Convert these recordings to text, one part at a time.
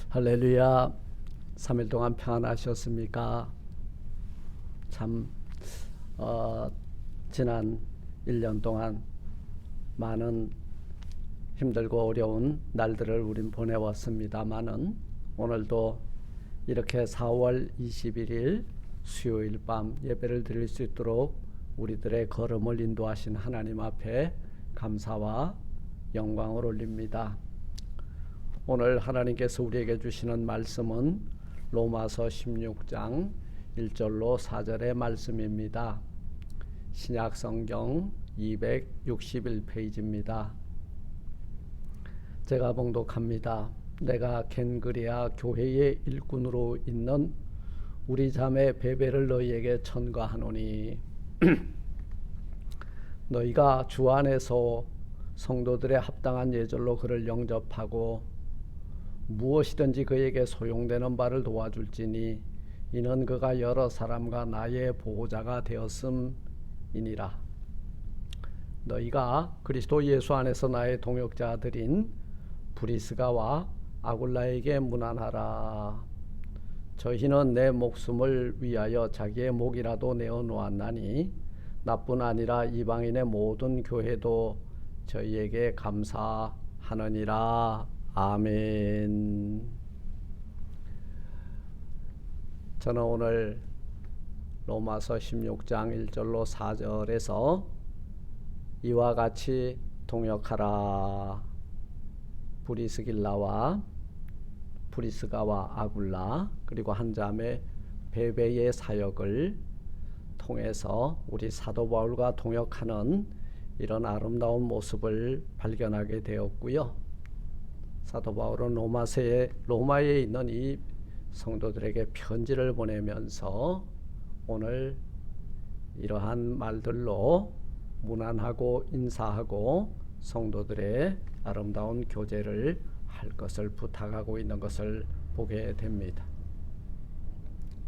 할렐루야. 3일 동안 평안하셨습니까? 참 지난 1년 동안 많은 힘들고 어려운 날들을 우린 보내왔습니다마는 오늘도 이렇게 4월 21일 수요일 밤 예배를 드릴 수 있도록 우리들의 걸음을 인도하신 하나님 앞에 감사와 영광을 올립니다. 오늘 하나님께서 우리에게 주시는 말씀은 로마서 16장 1절로 4절의 말씀입니다. 신약성경 261페이지입니다. 제가 봉독합니다. 내가 겐그레아 교회의 일꾼으로 있는 우리 자매 베베를 너희에게 전가하노니 너희가 주 안에서 성도들의 합당한 예절로 그를 영접하고 무엇이든지 그에게 소용되는 바를 도와줄지니 이는 그가 여러 사람과 나의 보호자가 되었음이니라. 너희가 그리스도 예수 안에서 나의 동역자들인 브리스가와 아굴라에게 문안하라. 저희는 내 목숨을 위하여 자기의 목이라도 내어 놓았나니 나뿐 아니라 이방인의 모든 교회도 저희에게 감사하느니라. 아멘. 저는 오늘 로마서 16장 1절로 4절에서 이와 같이 동역하라. 브리스가와 아굴라 그리고 한 자매 베베의 사역을 통해서 우리 사도 바울과 동역하는 이런 아름다운 모습을 발견하게 되었고요. 사도 바울은 로마에 있는 이 성도들에게 편지를 보내면서 오늘 이러한 말들로 문안하고 인사하고 성도들의 아름다운 교제를 할 것을 부탁하고 있는 것을 보게 됩니다.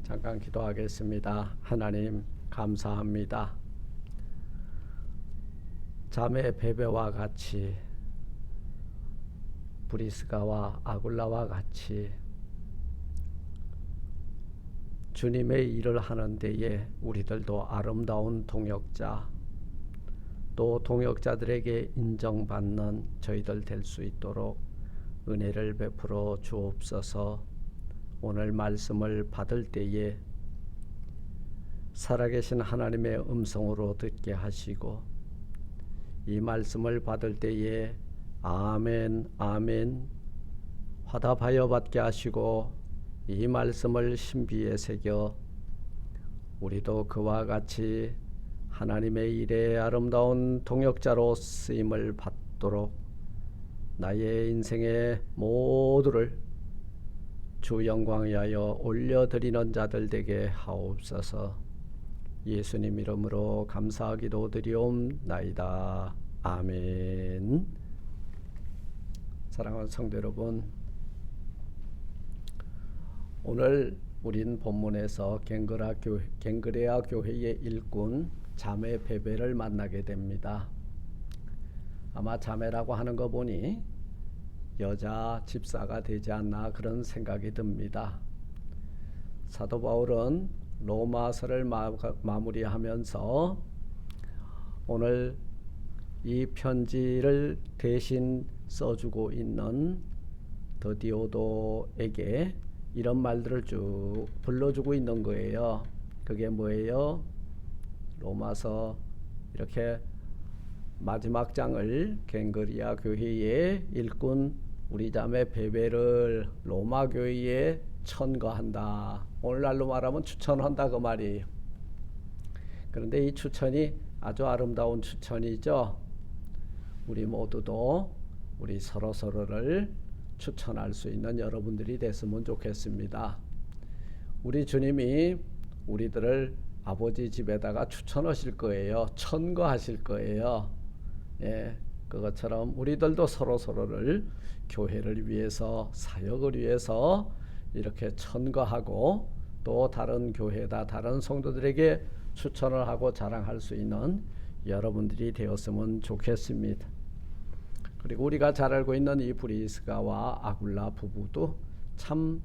잠깐 기도하겠습니다. 하나님 감사합니다. 자매 베베와 같이 브리스가와 아굴라와 같이 주님의 일을 하는 데에 우리들도 아름다운 동역자 또 동역자들에게 인정받는 저희들 될 수 있도록 은혜를 베풀어 주옵소서. 오늘 말씀을 받을 때에 살아계신 하나님의 음성으로 듣게 하시고 이 말씀을 받을 때에 아멘 아멘 화답하여 받게 하시고 이 말씀을 신비에 새겨 우리도 그와 같이 하나님의 일에 아름다운 동역자로 쓰임을 받도록 나의 인생의 모두를 주 영광 위하여 올려드리는 자들 되게 하옵소서. 예수님 이름으로 감사하기도 드리옵나이다. 아멘. 사랑하는 성도 여러분, 오늘 우린 본문에서 겐그레아 교회의 일꾼 자매 베베를 만나게 됩니다. 아마 자매라고 하는 거 보니 여자 집사가 되지 않나 그런 생각이 듭니다. 사도 바울은 로마서를 마무리하면서 오늘 이 편지를 대신 써주고 있는 더디오도에게 이런 말들을 쭉 불러주고 있는 거예요. 그게 뭐예요? 로마서 이렇게 마지막 장을 겐그레아 교회의 일꾼 우리 자매 베베를 로마 교회에 천거한다. 오늘날로 말하면 추천한다 그 말이에요. 그런데 이 추천이 아주 아름다운 추천이죠. 우리 모두도 우리 서로를 추천할 수 있는 여러분들이 됐으면 좋겠습니다. 우리 주님이 우리들을 아버지 집에다가 추천하실 거예요. 천거하실 거예요. 예, 그것처럼 우리들도 서로를 교회를 위해서 사역을 위해서 이렇게 천거하고 또 다른 교회다 다른 성도들에게 추천을 하고 자랑할 수 있는 여러분들이 되었으면 좋겠습니다. 그리고 우리가 잘 알고 있는 이 브리스가와 아굴라 부부도 참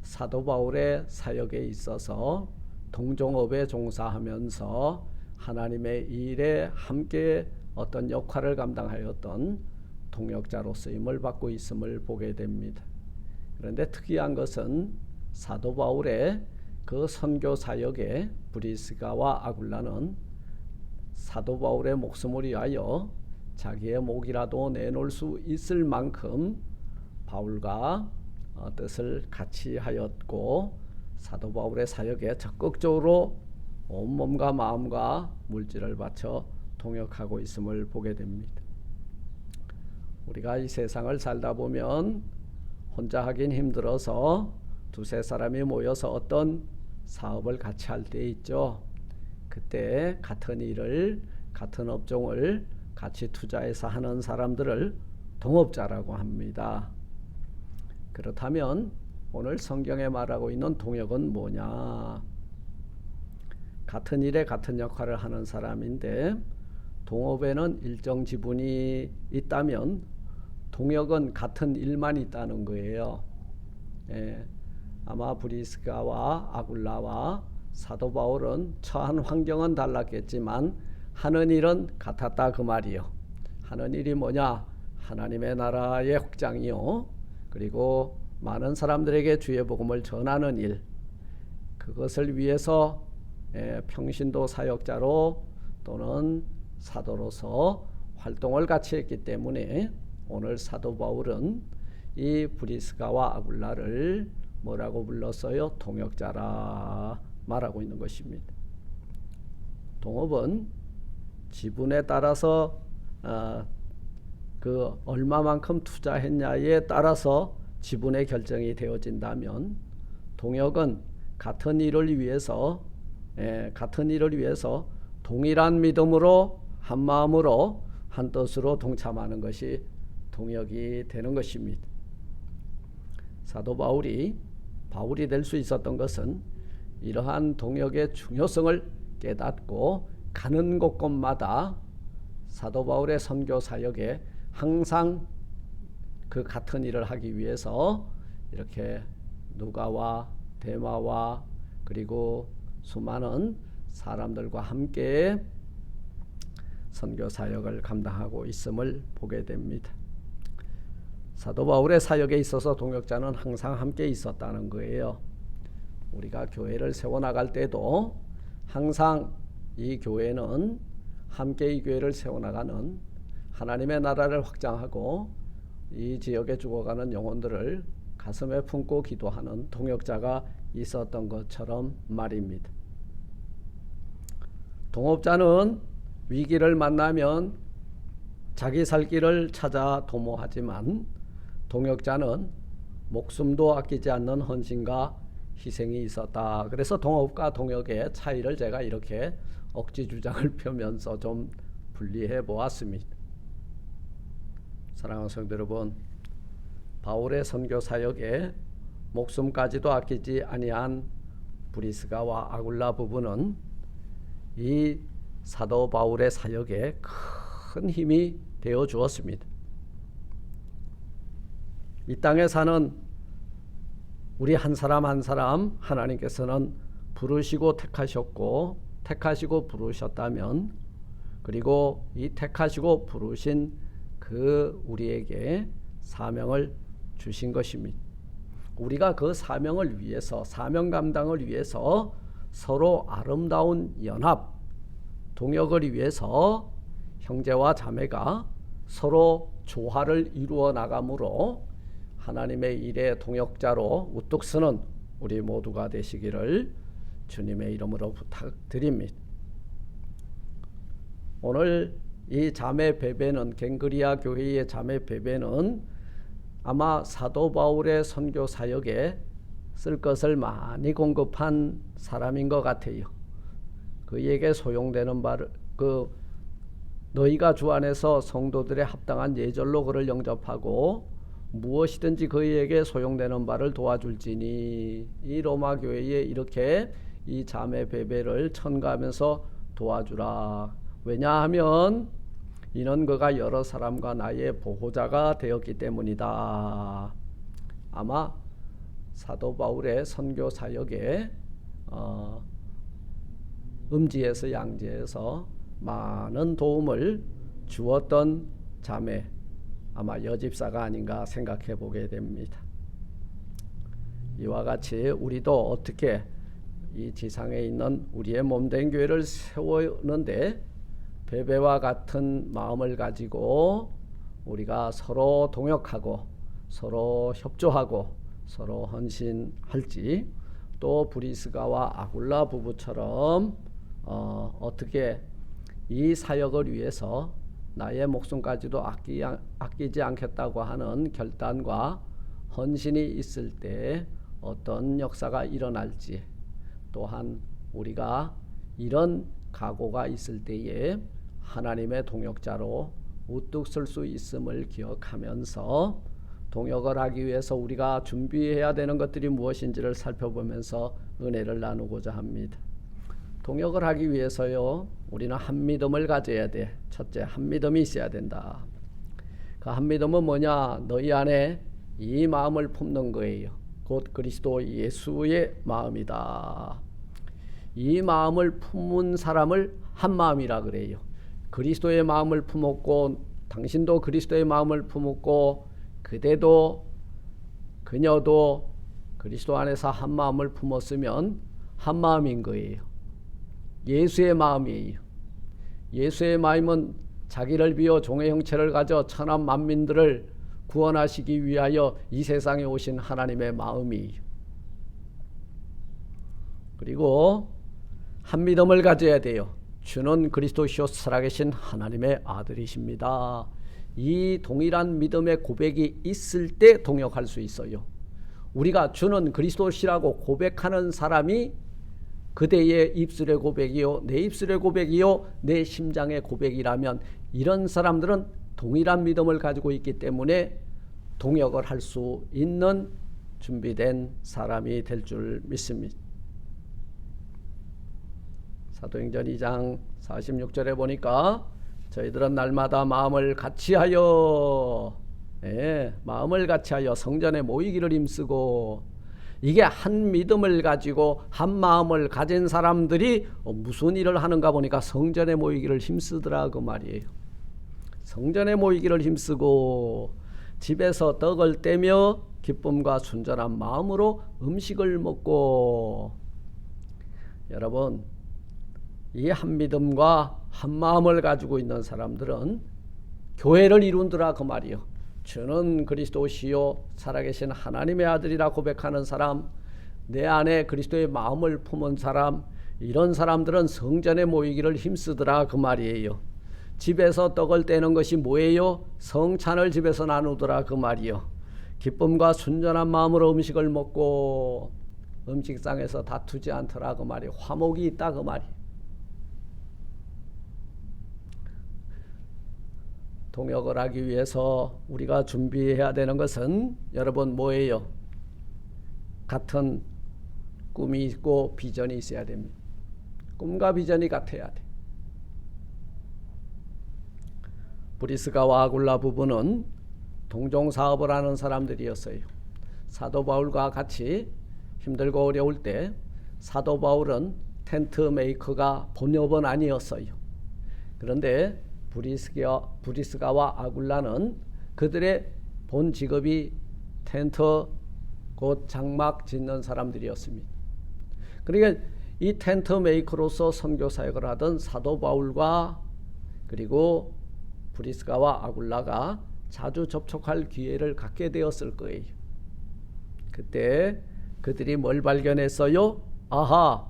사도 바울의 사역에 있어서 동종업에 종사하면서 하나님의 일에 함께 어떤 역할을 감당하였던 동역자로 쓰임을 받고 있음을 보게 됩니다. 그런데 특이한 것은 사도 바울의 그 선교 사역에 브리스가와 아굴라는 사도 바울의 목숨을 위하여 자기의 목이라도 내놓을 수 있을 만큼 바울과 뜻을 같이 하였고 사도 바울의 사역에 적극적으로 온몸과 마음과 물질을 바쳐 동역하고 있음을 보게 됩니다. 우리가 이 세상을 살다 보면 혼자 하긴 힘들어서 두세 사람이 모여서 어떤 사업을 같이 할 때 있죠. 그때 같은 일을, 같은 업종을 같이 투자해서 하는 사람들을 동업자라고 합니다. 그렇다면 오늘 성경에 말하고 있는 동역은 뭐냐? 같은 일에 같은 역할을 하는 사람인데 동업에는 일정 지분이 있다면 동역은 같은 일만 있다는 거예요. 아마 브리스가와 아굴라와 사도 바울은 처한 환경은 달랐겠지만 하는 일은 같았다 그 말이요. 하는 일이 뭐냐? 하나님의 나라의 확장이요. 그리고 많은 사람들에게 주의 복음을 전하는 일. 그것을 위해서 평신도 사역자로 또는 사도로서 활동을 같이 했기 때문에 오늘 사도 바울은 이 브리스가와 아굴라를 뭐라고 불렀어요? 동역자라 말하고 있는 것입니다. 동업은 지분에 따라서 그 얼마만큼 투자했냐에 따라서 지분의 결정이 되어진다면 동역은 같은 일을 위해서 동일한 믿음으로 한 마음으로 한 뜻으로 동참하는 것이 동역이 되는 것입니다. 사도 바울이 될 수 있었던 것은 이러한 동역의 중요성을 깨닫고 가는 곳곳마다 사도 바울의 선교 사역에 항상 그 같은 일을 하기 위해서 이렇게 누가와 데마와 그리고 수많은 사람들과 함께 선교 사역을 감당하고 있음을 보게 됩니다. 사도 바울의 사역에 있어서 동역자는 항상 함께 있었다는 거예요. 우리가 교회를 세워나갈 때도 항상 이 교회는 함께 이 교회를 세워나가는 하나님의 나라를 확장하고 이 지역에 죽어가는 영혼들을 가슴에 품고 기도하는 동역자가 있었던 것처럼 말입니다. 동업자는 위기를 만나면 자기 살 길을 찾아 도모하지만 동역자는 목숨도 아끼지 않는 헌신과 희생이 있었다. 그래서 동업과 동역의 차이를 제가 이렇게 억지 주장을 펴면서 좀 분리해 보았습니다. 사랑하는 성도 여러분, 바울의 선교 사역에 목숨까지도 아끼지 아니한 브리스가와 아굴라 부부는 이 사도 바울의 사역에 큰 힘이 되어 주었습니다. 이 땅에 사는 우리 한 사람 한 사람 하나님께서는 부르시고 택하시고 부르셨다면, 그리고 이 택하시고 부르신 그 우리에게 사명을 주신 것입니다. 우리가 그 사명을 위해서, 사명 감당을 위해서 서로 아름다운 연합, 동역을 위해서 형제와 자매가 서로 조화를 이루어 나감으로 하나님의 일의 동역자로 우뚝 서는 우리 모두가 되시기를 주님의 이름으로 부탁드립니다. 오늘 이 자매 베베는, 갱그리아 교회의 자매 베베는 아마 사도 바울의 선교 사역에 쓸 것을 많이 공급한 사람인 것 같아요. 그에게 소용되는 바를, 너희가 주 안에서 성도들의 합당한 예절로 그를 영접하고 무엇이든지 그에게 소용되는 바를 도와줄지니, 이 로마 교회에 이렇게 이 자매 베베를 첨가하면서 도와주라. 왜냐하면 이는 그가 여러 사람과 나의 보호자가 되었기 때문이다. 아마 사도 바울의 선교 사역에 음지에서 양지에서 많은 도움을 주었던 자매, 아마 여집사가 아닌가 생각해 보게 됩니다. 이와 같이 우리도 어떻게 이 지상에 있는 우리의 몸된 교회를 세우는데 베베와 같은 마음을 가지고 우리가 서로 동역하고 서로 협조하고 서로 헌신할지, 또 브리스가와 아굴라 부부처럼 어떻게 이 사역을 위해서 나의 목숨까지도 아끼지 않겠다고 하는 결단과 헌신이 있을 때 어떤 역사가 일어날지, 또한 우리가 이런 각오가 있을 때에 하나님의 동역자로 우뚝 설 수 있음을 기억하면서 동역을 하기 위해서 우리가 준비해야 되는 것들이 무엇인지를 살펴보면서 은혜를 나누고자 합니다. 동역을 하기 위해서요, 우리는 한 믿음을 가져야 돼. 첫째, 한 믿음이 있어야 된다. 그 한 믿음은 뭐냐? 너희 안에 이 마음을 품는 거예요. 곧 그리스도 예수의 마음이다. 이 마음을 품은 사람을 한 마음이라 그래요. 그리스도의 마음을 품었고, 당신도 그리스도의 마음을 품었고, 그대도 그녀도 그리스도 안에서 한 마음을 품었으면 한 마음인 거예요. 예수의 마음이에요. 예수의 마음은 자기를 비워 종의 형체를 가져 천한 만민들을 구원하시기 위하여 이 세상에 오신 하나님의 마음이에요. 그리고 한 믿음을 가져야 돼요. 주는 그리스도시요 살아계신 하나님의 아들이십니다. 이 동일한 믿음의 고백이 있을 때 동역할 수 있어요. 우리가 주는 그리스도시라고 고백하는 사람이 그대의 입술의 고백이요, 내 입술의 고백이요, 내 심장의 고백이라면 이런 사람들은 동일한 믿음을 가지고 있기 때문에 동역을 할 수 있는 준비된 사람이 될 줄 믿습니다. 사도행전 2장 46절에 보니까 저희들은 날마다 마음을 같이하여, 마음을 같이하여 성전에 모이기를 힘쓰고, 이게 한 믿음을 가지고 한 마음을 가진 사람들이 무슨 일을 하는가 보니까 성전에 모이기를 힘쓰더라 그 말이에요. 성전에 모이기를 힘쓰고 집에서 떡을 떼며 기쁨과 순전한 마음으로 음식을 먹고. 여러분, 이 한 믿음과 한 마음을 가지고 있는 사람들은 교회를 이룬더라 그 말이요. 주는 그리스도시요 살아계신 하나님의 아들이라 고백하는 사람, 내 안에 그리스도의 마음을 품은 사람, 이런 사람들은 성전에 모이기를 힘쓰더라 그 말이에요. 집에서 떡을 떼는 것이 뭐예요? 성찬을 집에서 나누더라 그 말이요. 기쁨과 순전한 마음으로 음식을 먹고 음식상에서 다투지 않더라 그 말이에요. 화목이 있다 그 말이에요. 동역을 하기 위해서 우리가 준비해야 되는 것은 여러분 뭐예요? 같은 꿈이 있고 비전이 있어야 됩니다. 꿈과 비전이 같아야 돼. 브리스가와 아굴라 부부는 동종사업을 하는 사람들이었어요. 사도 바울과 같이 힘들고 어려울 때 사도 바울은 텐트 메이커가 본업은 아니었어요. 그런데 브리스가와 아굴라는 그들의 본 직업이 텐트, 곧 장막 짓는 사람들이었습니다. 그러니까 이 텐트 메이커로서 선교 사역을 하던 사도 바울과 그리고 브리스가와 아굴라가 자주 접촉할 기회를 갖게 되었을 거예요. 그때 그들이 뭘 발견했어요? 아하,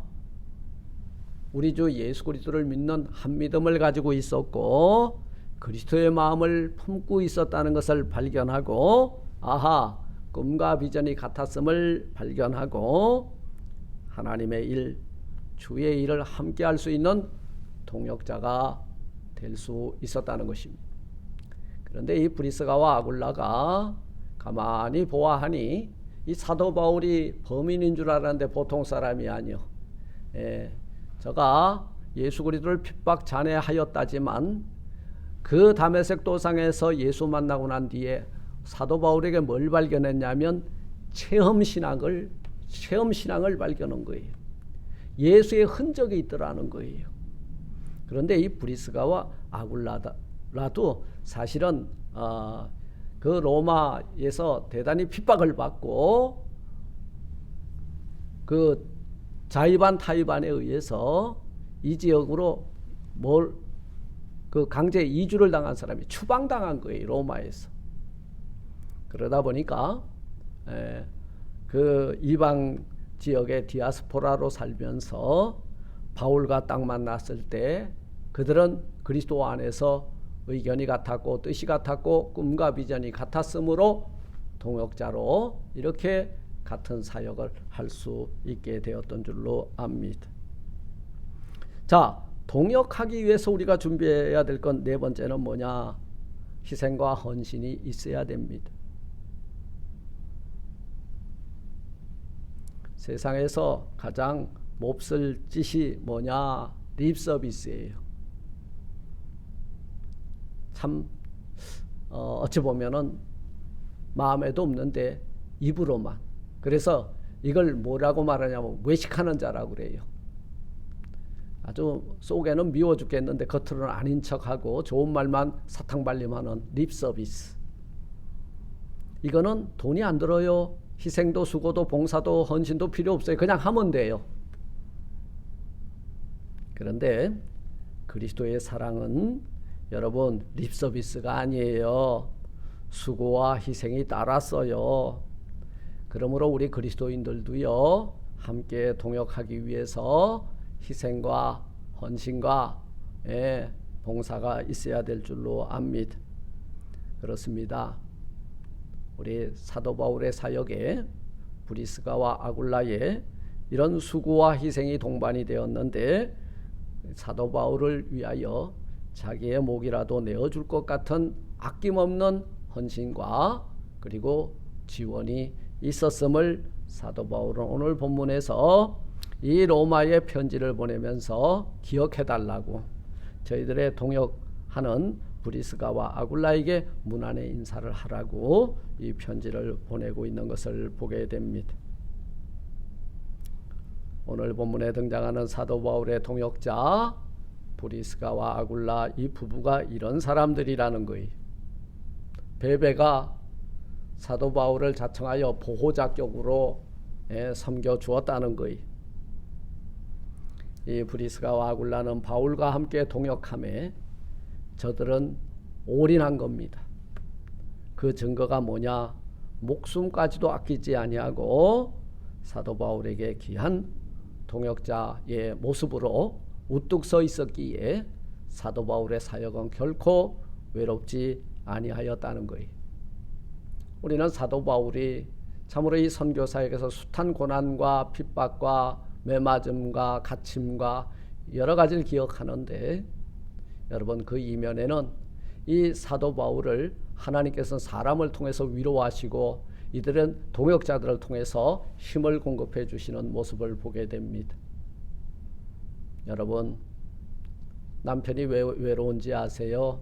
우리 주 예수 그리스도를 믿는 한 믿음을 가지고 있었고 그리스도의 마음을 품고 있었다는 것을 발견하고, 아하, 꿈과 비전이 같았음을 발견하고 하나님의 일, 주의 일을 함께 할 수 있는 동역자가 될 수 있었다는 것입니다. 그런데 이 브리스가와 아굴라가 가만히 보아하니 이 사도 바울이 범인인 줄 알았는데 보통 사람이 아니요. 저가 예수 그리스도를 핍박 잔해하였다지만 그 다메섹 도상에서 예수 만나고 난 뒤에 사도 바울에게 뭘 발견했냐면 체험신앙을 발견한 거예요. 예수의 흔적이 있더라는 거예요. 그런데 이 브리스가와 아굴라도 사실은 그 로마에서 대단히 핍박을 받고 그 자이반 타이반에 의해서 이 지역으로 그 강제 이주를 당한 사람이 추방당한 거예요. 로마에서. 그러다 보니까 그 이방 지역의 디아스포라로 살면서 바울과 딱 만났을 때 그들은 그리스도 안에서 의견이 같았고 뜻이 같았고 꿈과 비전이 같았으므로 동역자로 이렇게 같은 사역을 할 수 있게 되었던 줄로 압니다. 자, 동역하기 위해서 우리가 준비해야 될 건 네 번째는 뭐냐? 희생과 헌신이 있어야 됩니다. 세상에서 가장 몹쓸 짓이 뭐냐? 립서비스예요. 참 어찌 보면은 마음에도 없는데 입으로만. 그래서 이걸 뭐라고 말하냐면 외식하는 자라고 그래요. 아주 속에는 미워 죽겠는데 겉으로는 아닌 척하고 좋은 말만 사탕발림하는 립서비스. 이거는 돈이 안 들어요. 희생도 수고도 봉사도 헌신도 필요 없어요. 그냥 하면 돼요. 그런데 그리스도의 사랑은 여러분 립서비스가 아니에요. 수고와 희생이 따랐어요. 그러므로 우리 그리스도인들도요, 함께 동역하기 위해서 희생과 헌신과 봉사가 있어야 될 줄로 압니다. 그렇습니다. 우리 사도 바울의 사역에 브리스가와 아굴라의 이런 수고와 희생이 동반이 되었는데 사도 바울을 위하여 자기의 목이라도 내어줄 것 같은 아낌없는 헌신과 그리고 지원이 있었음을 사도 바울은 오늘 본문에서 이 로마의 편지를 보내면서 기억해달라고 저희들의 동역하는 브리스가와 아굴라에게 문안의 인사를 하라고 이 편지를 보내고 있는 것을 보게 됩니다. 오늘 본문에 등장하는 사도 바울의 동역자 브리스가와 아굴라 이 부부가 이런 사람들이라는 거예요. 베베가 사도 바울을 자청하여 보호자격으로 섬겨 주었다는 거예요. 이 브리스가와 아굴라는 바울과 함께 동역함에 저들은 올인한 겁니다. 그 증거가 뭐냐? 목숨까지도 아끼지 아니하고 사도 바울에게 귀한 동역자의 모습으로 우뚝 서 있었기에 사도 바울의 사역은 결코 외롭지 아니하였다는 거예요. 우리는 사도 바울이 참으로 이 선교 사역에서 숱한 고난과 핍박과 매맞음과 갇힘과 여러 가지를 기억하는데 여러분 그 이면에는 이 사도 바울을 하나님께서 사람을 통해서 위로하시고 이들은 동역자들을 통해서 힘을 공급해 주시는 모습을 보게 됩니다. 여러분 남편이 왜 외로운지 아세요?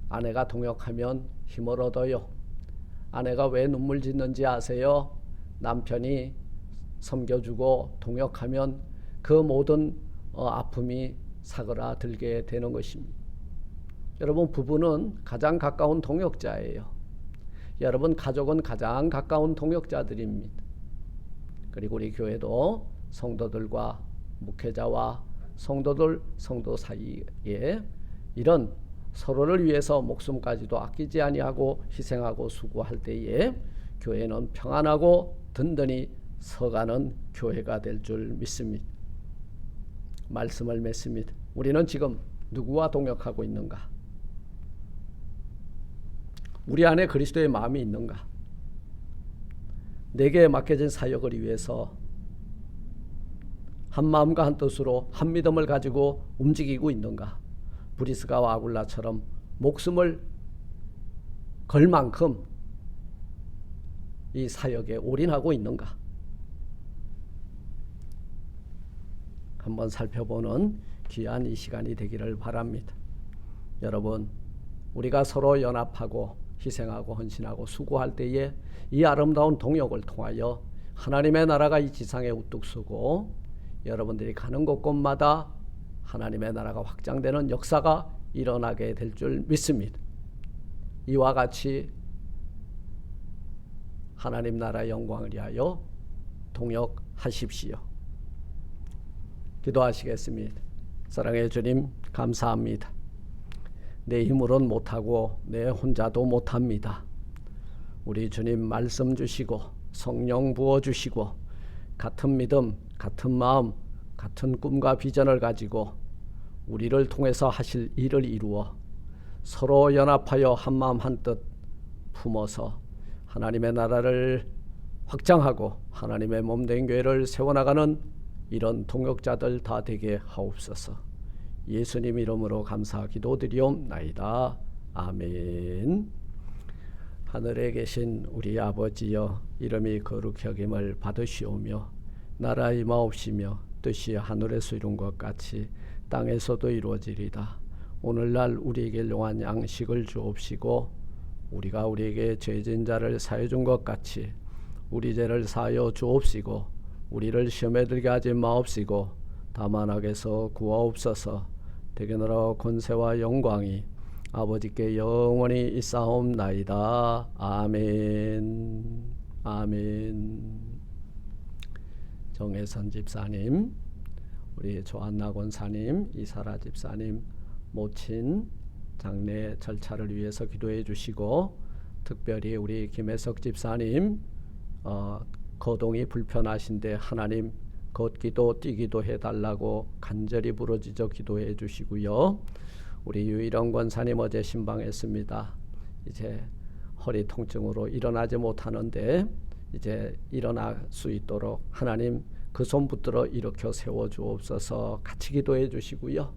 아내가 동역하면 힘을 얻어요. 아내가 왜 눈물 짓는지 아세요? 남편이 섬겨주고 동역하면 그 모든 아픔이 사그라들게 되는 것입니다. 여러분 부부는 가장 가까운 동역자예요. 여러분 가족은 가장 가까운 동역자들입니다. 그리고 우리 교회도 성도들과 목회자와 성도 사이에 이런 서로를 위해서 목숨까지도 아끼지 아니하고 희생하고 수고할 때에 교회는 평안하고 든든히 서가는 교회가 될 줄 믿습니다. 말씀을 맺습니다. 우리는 지금 누구와 동역하고 있는가? 우리 안에 그리스도의 마음이 있는가? 내게 맡겨진 사역을 위해서 한 마음과 한 뜻으로 한 믿음을 가지고 움직이고 있는가? 브리스가와 아굴라처럼 목숨을 걸 만큼 이 사역에 올인하고 있는가? 한번 살펴보는 귀한 이 시간이 되기를 바랍니다. 여러분, 우리가 서로 연합하고 희생하고 헌신하고 수고할 때에 이 아름다운 동역을 통하여 하나님의 나라가 이 지상에 우뚝 서고 여러분들이 가는 곳곳마다 하나님의 나라가 확장되는 역사가 일어나게 될 줄 믿습니다. 이와 같이 하나님 나라의 영광을 위하여 동역하십시오. 기도하시겠습니다. 사랑의 주님, 감사합니다. 내 힘으로는 못하고 내 혼자도 못합니다. 우리 주님 말씀 주시고 성령 부어주시고 같은 믿음, 같은 마음, 같은 꿈과 비전을 가지고 우리를 통해서 하실 일을 이루어 서로 연합하여 한마음 한뜻 품어서 하나님의 나라를 확장하고 하나님의 몸된 교회를 세워나가는 이런 동역자들 다 되게 하옵소서. 예수님 이름으로 감사 기도드리옵나이다. 아멘. 하늘에 계신 우리 아버지여, 이름이 거룩히 여김을 받으시오며 나라 임하옵시며 뜻이 하늘에서 이룬 것 같이 땅에서도 이루어지리다. 오늘날 우리에게 일용할 양식을 주옵시고 우리가 우리에게 죄진 자를 사해 준 것 같이 우리 죄를 사하여 주옵시고 우리를 시험에 들게 하지 마옵시고 다만 악에서 구하옵소서. 대개 나라와 권세와 영광이 아버지께 영원히 있사옵나이다. 아멘. 아멘. 정혜선 집사님, 우리 조한나 권사님, 이사라 집사님 모친 장례 절차를 위해서 기도해 주시고, 특별히 우리 김혜석 집사님 거동이 불편하신데 하나님 걷기도 뛰기도 해달라고 간절히 부르짖어 기도해 주시고요. 우리 유일원 권사님 어제 신방했습니다. 이제 허리 통증으로 일어나지 못하는데 이제 일어날 수 있도록 하나님 그 손 붙들어 일으켜 세워 주옵소서. 같이 기도해 주시고요.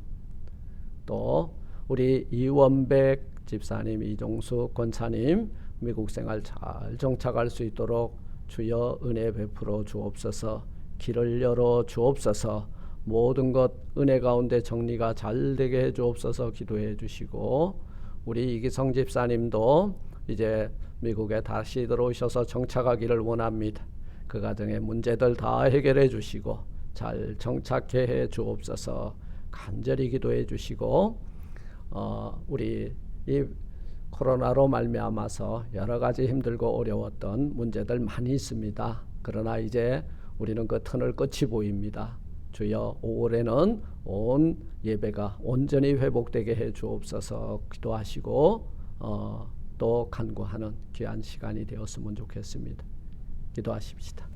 또 우리 이원백 집사님, 이종숙 권사님 미국 생활 잘 정착할 수 있도록 주여 은혜 베풀어 주옵소서. 길을 열어 주옵소서. 모든 것 은혜 가운데 정리가 잘 되게 해 주옵소서. 기도해 주시고, 우리 이기성 집사님도 이제 미국에 다시 들어오셔서 정착하기를 원합니다. 그 가정의 문제들 다 해결해 주시고 잘 정착해 해 주옵소서. 간절히 기도해 주시고, 우리 이 코로나로 말미암아서 여러 가지 힘들고 어려웠던 문제들 많이 있습니다. 그러나 이제 우리는 그 터널 끝이 보입니다. 주여 5월에는 온 예배가 온전히 회복되게 해 주옵소서. 기도하시고 또 간구하는 귀한 시간이 되었으면 좋겠습니다. 기도하십시다.